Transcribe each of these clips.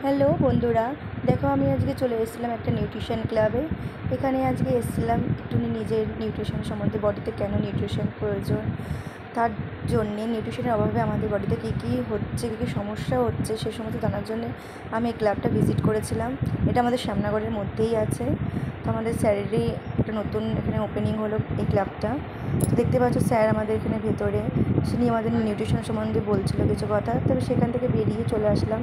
Hello বন্ধুরা, দেখো আমি আজকে চলে এসেছিলাম একটা নিউট্রিশন ক্লাবে। এখানে আজকে এসেছিলাম একটু নিজের নিউট্রিশন সম্বন্ধে, বডিতে কেন নিউট্রিশন প্রয়োজন, তার জন্যে নিউট্রিশনের অভাবে আমাদের বডিতে কী কী হচ্ছে, কী কী সমস্যা হচ্ছে সে সমস্ত জানার জন্যে আমি এই ক্লাবটা ভিজিট করেছিলাম। এটা আমাদের শ্যামনগরের মধ্যেই আছে। তো আমাদের স্যারেরই একটা নতুন এখানে ওপেনিং হলো এই ক্লাবটা। তো দেখতে পাচ্ছ স্যার আমাদের এখানে ভেতরে, তিনি আমাদের নিউট্রিশন সম্বন্ধে বলছিল কিছু কথা। তবে সেখান থেকে বেরিয়ে চলে আসলাম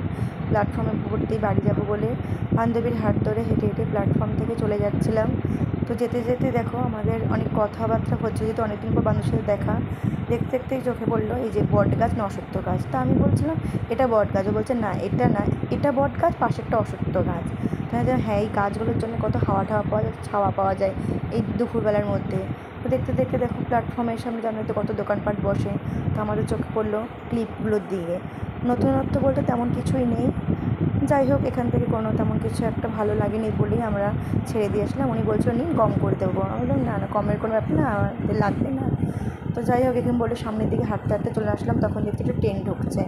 প্ল্যাটফর্মে ভর্তেই বাড়ি যাব বলে। বান্ধবীর হাত ধরে হেঁটে হেঁটে প্ল্যাটফর্ম থেকে চলে যাচ্ছিলাম। তো যেতে যেতে দেখো আমাদের অনেক কথাবার্তা হচ্ছে, যেহেতু অনেকদিন পর বান্ধবীর সাথে দেখা। দেখতে দেখতেই চোখে পড়লো এই যে বট গাছ না অশ্বত্থ গাছ। তা আমি বলছিলাম এটা বট গাছ, ও বলছে না এটা না, এটা বট গাছ, পাশে একটা অশ্বত্থ গাছ। তাই হ্যাঁ, এই গাছগুলোর জন্য কত ছাওয়া পাওয়া যায় এই দুপুরবেলার মধ্যে। তো দেখতে দেখতে দেখো প্ল্যাটফর্মের সামনে জানো তো কত দোকানপাট বসে। তো আমাদের চোখে পড়লো ক্লিপগুলোর দিকে। নতুনত্ব বলতে তেমন কিছুই নেই। যাই হোক, এখান থেকে কোনো তেমন কিছু একটা ভালো লাগেনি বলেই আমরা ছেড়ে দিয়ে আসলাম। উনি বলছিল নিন কম করে দেবো। আমি বললাম না না, কমের কোনো ব্যাপার না, আমাদের লাগবে না। তো যাই হোক, এখানে বলে সামনের দিকে হাঁটতে হাঁটতে চলে আসলাম। তখন দেখতে একটা ট্রেন ঢুকছে।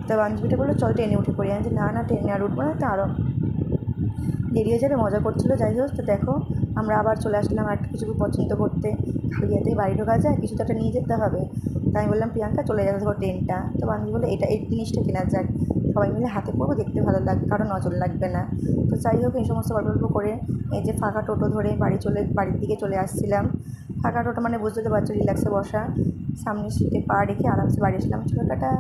তো বান্ধবীটা বললো চল ট্রেনে উঠে পড়ি। আমি যে না না, ট্রেনে আর উঠবো না, তো আরও দেরি হয়ে যাবে, মজা করছিলো। যাই হোক, তো দেখো আমরা আবার চলে আসলাম আর কিছু পছন্দ করতে। খালি হাতেই বাড়ি ঢোকা যায়, কিছু তো একটা নিয়ে যেতে হবে। তাই আমি বললাম প্রিয়াঙ্কা চলে যাবে দেখো ট্রেনটা। তো বান্ধবী বলে এই জিনিসটা কেনা যাক, সবাই মিলে হাতে পড়বো, দেখতে ভালো লাগবে, কারো নজর লাগবে না। তো যাই হোক, এই সমস্ত গল্প করে এই যে ফাঁকা টোটো ধরে বাড়ির দিকে চলে আসছিলাম। ফাঁকা টোটো মানে বুঝতে তো পারছো, রিল্যাক্সে বসা, সামনে সিটে পা রেখে আরামসে বাড়ি আসলাম। ছোটো টাটা।